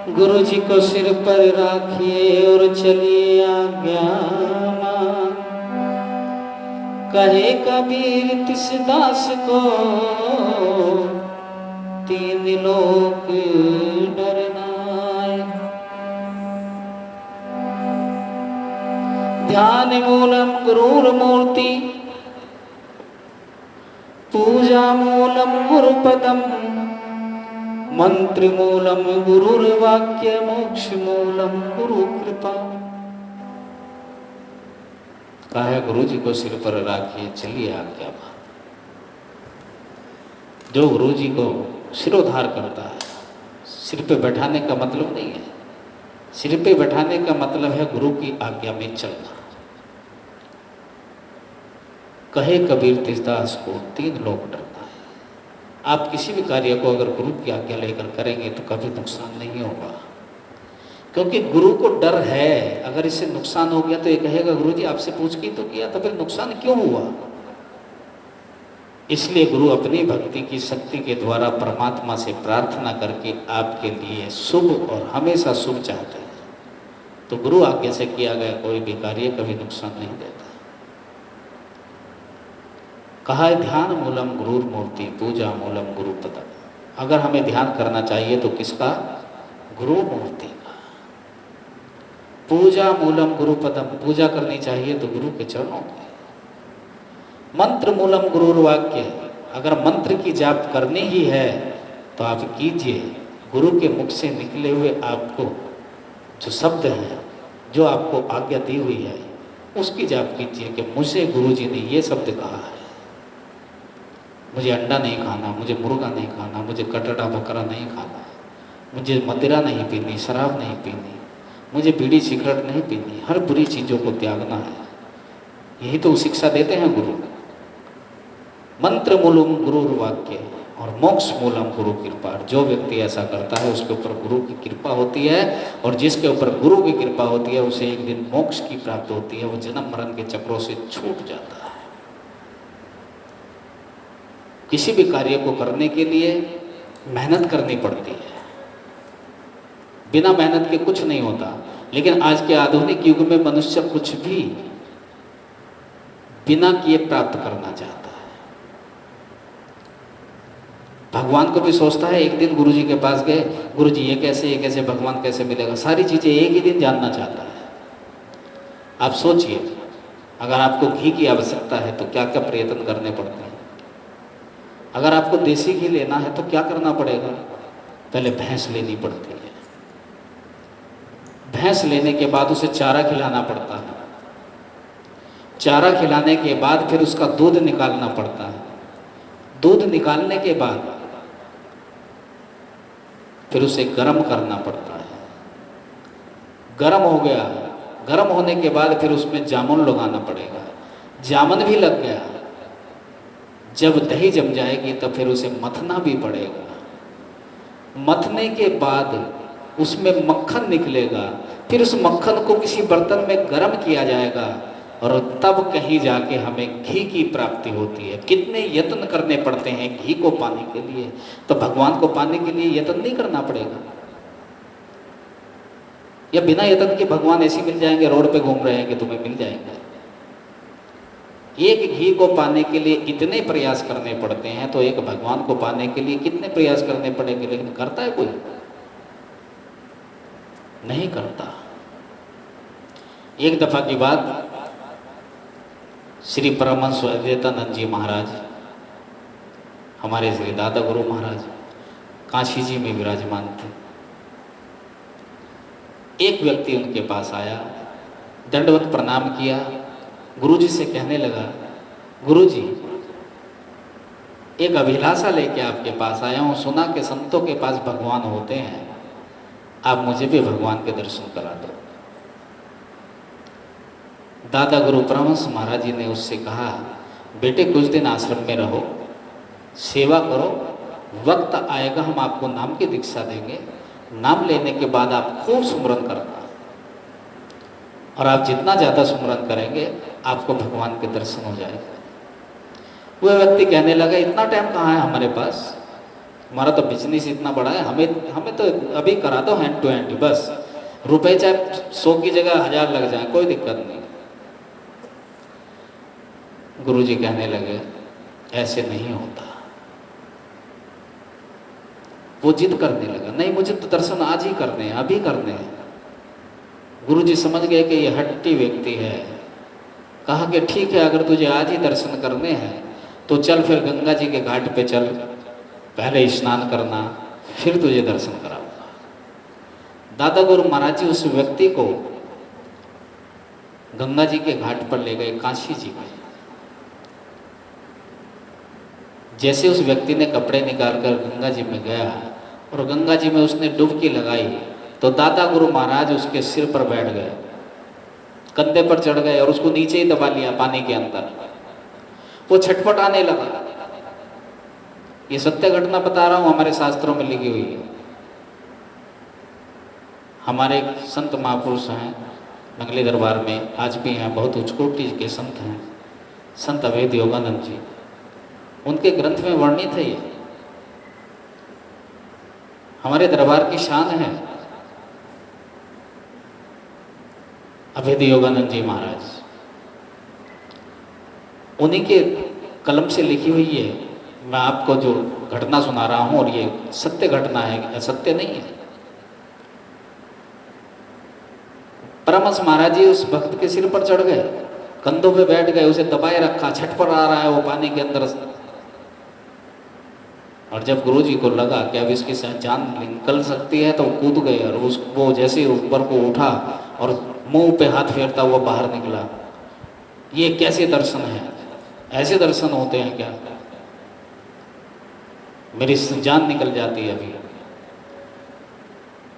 गुरु जी को सिर पर राखिए और चलिए आज्ञा मान। कहे कबीर तिस दास को तीन लोक डरनाय। ध्यान मूलम गुरुर्मूर्ति पूजा मूलम गुरुपदम मंत्र मूलम गुरुर्वाक्य मोक्ष मूलम गुरु कृपा। कहा है गुरु जी को सिर पर राखिए चलिए आज्ञा मान। जो गुरु जी को सिरोधार करता है, सिर पे बैठाने का मतलब नहीं है, सिर पे बैठाने का मतलब है गुरु की आज्ञा में चलना। कहे कबीर तिसदास को तीन लोग डरता है। आप किसी भी कार्य को अगर गुरु की आज्ञा लेकर करेंगे तो कभी नुकसान नहीं होगा, क्योंकि गुरु को डर है। अगर इससे नुकसान हो गया तो ये कहेगा गुरु जी आपसे पूछ के तो किया, तो फिर नुकसान क्यों हुआ। इसलिए गुरु अपनी भक्ति की शक्ति के द्वारा परमात्मा से प्रार्थना करके आपके लिए शुभ और हमेशा शुभ चाहते हैं। तो गुरु आज्ञा से किया गया कोई भी कार्य कभी नुकसान नहीं देता। कहा है ध्यान मूलम गुरुर मूर्ति पूजा मूलम गुरुपदम। अगर हमें ध्यान करना चाहिए तो किसका? गुरु मूर्ति का। पूजा मूलम गुरुपदम, पूजा करनी चाहिए तो गुरु के चरणों की। मंत्र मूलम गुरुर्वाक्य, अगर मंत्र की जाप करनी ही है तो आप कीजिए। गुरु के मुख से निकले हुए आपको जो शब्द हैं, जो आपको आज्ञा दी हुई है, उसकी जाप कीजिए कि मुझे गुरु जी ने ये शब्द कहा है, मुझे अंडा नहीं खाना, मुझे मुर्गा नहीं खाना, मुझे कटड़ा बकरा नहीं खाना, मुझे मदिरा नहीं पीनी, शराब नहीं पीनी, मुझे बीड़ी सिगरेट नहीं पीनी, हर बुरी चीज़ों को त्यागना है। यही तो शिक्षा देते हैं गुरु। मंत्र मूलम गुरुर्वाक्य और मोक्ष मूलम गुरु कृपा। जो व्यक्ति ऐसा करता है उसके ऊपर गुरु की कृपा होती है, और जिसके ऊपर गुरु की कृपा होती है उसे एक दिन मोक्ष की प्राप्ति होती है। वो जन्म मरण के चक्रों से छूट जाता है। किसी भी कार्य को करने के लिए मेहनत करनी पड़ती है, बिना मेहनत के कुछ नहीं होता। लेकिन आज के आधुनिक युग में मनुष्य कुछ भी बिना किए प्राप्त करना चाहता है। भगवान को भी सोचता है, एक दिन गुरु जी के पास गए, गुरु जी ये कैसे भगवान कैसे मिलेगा, सारी चीजें एक ही दिन जानना चाहता है। आप सोचिए, अगर आपको घी की आवश्यकता है तो क्या क्या प्रयत्न करने पड़ते हैं। अगर आपको देसी घी लेना है तो क्या करना पड़ेगा? पहले भैंस लेनी पड़ती है, भैंस लेने के बाद उसे चारा खिलाना पड़ता है, चारा खिलाने के बाद फिर उसका दूध निकालना पड़ता है, दूध निकालने के बाद फिर उसे गर्म करना पड़ता है, गर्म हो गया, गर्म होने के बाद फिर उसमें जामुन लगाना पड़ेगा, जामुन भी लग गया, जब दही जम जाएगी तब फिर उसे मथना भी पड़ेगा, मथने के बाद उसमें मक्खन निकलेगा, फिर उस मक्खन को किसी बर्तन में गर्म किया जाएगा और तब कहीं जाके हमें घी की प्राप्ति होती है। कितने यत्न करने पड़ते हैं घी को पाने के लिए, तो भगवान को पाने के लिए यत्न नहीं करना पड़ेगा। या बिना यत्न के भगवान ऐसे मिल जाएंगे, रोड पे घूम रहे हैं कि तुम्हें मिल जाएंगे। एक घी को पाने के लिए इतने प्रयास करने पड़ते हैं, तो एक भगवान को पाने के लिए कितने प्रयास करने पड़ेंगे। लेकिन करता है कोई? नहीं करता। एक दफा की बात, श्री परमहंस अद्वैतानंद जी महाराज, हमारे श्री दादा गुरु महाराज काशी जी में विराजमान थे। एक व्यक्ति उनके पास आया, दंडवत प्रणाम किया, गुरुजी से कहने लगा, गुरुजी एक अभिलाषा लेके आपके पास आया हूँ, सुना कि संतों के पास भगवान होते हैं, आप मुझे भी भगवान के दर्शन करा दो। दादा गुरु परमहंस महाराज जी ने उससे कहा, बेटे कुछ दिन आश्रम में रहो, सेवा करो, वक्त आएगा हम आपको नाम की दीक्षा देंगे, नाम लेने के बाद आप खूब सुमरन करना, और आप जितना ज़्यादा सुमरन करेंगे आपको भगवान के दर्शन हो जाएगा। वह व्यक्ति कहने लगा, इतना टाइम कहाँ है हमारे पास, हमारा तो बिजनेस इतना बड़ा है, हमें हमें तो अभी करा दो हैंड टू हैंड, बस रुपए चाहे 100 की जगह 1000 लग जाए, कोई दिक्कत नहीं। गुरुजी कहने लगे ऐसे नहीं होता। वो जिद करने लगा, नहीं मुझे तो दर्शन आज ही करने हैं, अभी करने हैं। गुरुजी समझ गए कि ये हट्टी व्यक्ति है। कहा कि ठीक है, अगर तुझे आज ही दर्शन करने हैं तो चल फिर गंगा जी के घाट पे चल, पहले स्नान करना, फिर तुझे दर्शन कराऊंगा। दादा गुरु महाराज जी उस व्यक्ति को गंगा जी के घाट पर ले गए, काशी जी में। जैसे उस व्यक्ति ने कपड़े निकालकर गंगा जी में गया और गंगा जी में उसने डुबकी लगाई, तो दादा गुरु महाराज उसके सिर पर बैठ गए, कंधे पर चढ़ गए और उसको नीचे ही दबा लिया पानी के अंदर। वो छटपटाने लगा। ये सत्य घटना बता रहा हूं, हमारे शास्त्रों में लिखी हुई है। हमारे संत महापुरुष हैं नंगली दरबार में, आज भी हैं, बहुत उच्च कोटि के संत हैं, संत अवैध योगानंद जी। उनके ग्रंथ में वर्णित है ये, हमारे दरबार की शान है। अवैध योगानंद जी महाराज, उन्हीं के कलम से लिखी हुई है। मैं आपको जो घटना सुना रहा हूं और ये सत्य घटना है, असत्य नहीं है। परमहंस महाराज जी उस भक्त के सिर पर चढ़ गए, कंधों पे बैठ गए, उसे दबाए रखा, छटपटा रहा है वो पानी के अंदर। और जब गुरुजी को लगा कि अब इसके साथ जान निकल सकती है तो कूद गए और वो जैसे ही ऊपर को उठा और मुंह पे हाथ फेरता हुआ बाहर निकला। ये कैसे दर्शन है? ऐसे दर्शन होते हैं क्या? मेरी जान निकल जाती है अभी।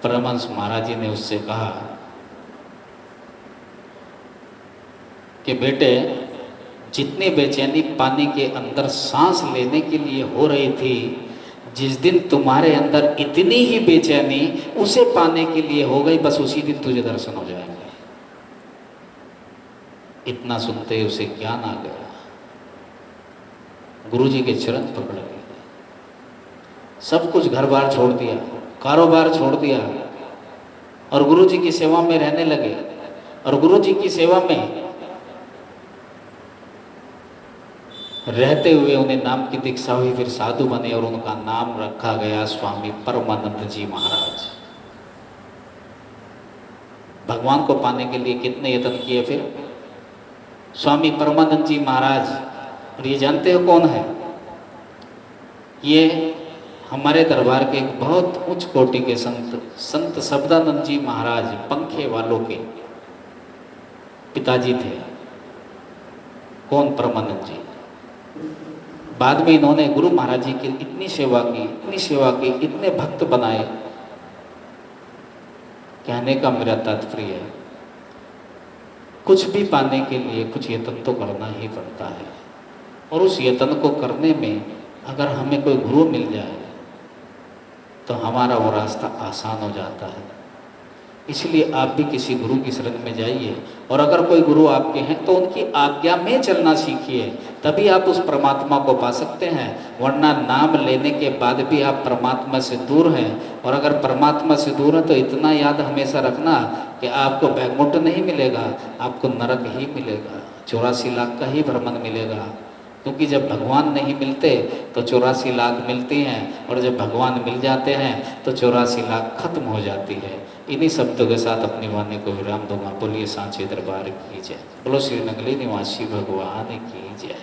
परमहंस महाराज जी ने उससे कहा कि बेटे, जितनी बेचैनी पानी के अंदर सांस लेने के लिए हो रही थी, जिस दिन तुम्हारे अंदर इतनी ही बेचैनी उसे पाने के लिए हो गई, बस उसी दिन तुझे दर्शन हो जाएंगे। इतना सुनते ही उसे ज्ञान आ गया, गुरुजी के चरण पकड़ लिए, सब कुछ घर बार छोड़ दिया, कारोबार छोड़ दिया और गुरुजी की सेवा में रहने लगे। और गुरुजी की सेवा में रहते हुए उन्हें नाम की दीक्षा हुई, फिर साधु बने और उनका नाम रखा गया स्वामी परमानंद जी महाराज। भगवान को पाने के लिए कितने यत्न किए फिर स्वामी परमानंद जी महाराज। और ये जानते हो कौन है? ये हमारे दरबार के एक बहुत उच्च कोटि के संत शब्दानंद जी महाराज, पंखे वालों के पिताजी थे। कौन? परमानंद जी। बाद में इन्होंने गुरु महाराज जी की इतनी सेवा की, इतनी सेवा की, इतने भक्त बनाए। कहने का मेरा तात्पर्य है, कुछ भी पाने के लिए कुछ यत्न तो करना ही पड़ता है। और उस यत्न को करने में अगर हमें कोई गुरु मिल जाए तो हमारा वो रास्ता आसान हो जाता है। इसलिए आप भी किसी गुरु की शरण में जाइए, और अगर कोई गुरु आपके हैं तो उनकी आज्ञा में चलना सीखिए, तभी आप उस परमात्मा को पा सकते हैं। वरना नाम लेने के बाद भी आप परमात्मा से दूर हैं। और अगर परमात्मा से दूर हैं तो इतना याद हमेशा रखना कि आपको बैकुंठ नहीं मिलेगा, आपको नरक ही मिलेगा, 84 लाख का ही भ्रमण मिलेगा। क्योंकि जब भगवान नहीं मिलते तो 84 लाख मिलती हैं, और जब भगवान मिल जाते हैं तो 84 लाख खत्म हो जाती है। इन्हीं शब्दों के साथ अपनी वाणी को विराम दूंगा। बोलिए सांचे दरबार की जय, बोलो श्री नगली निवासी भगवान की जय।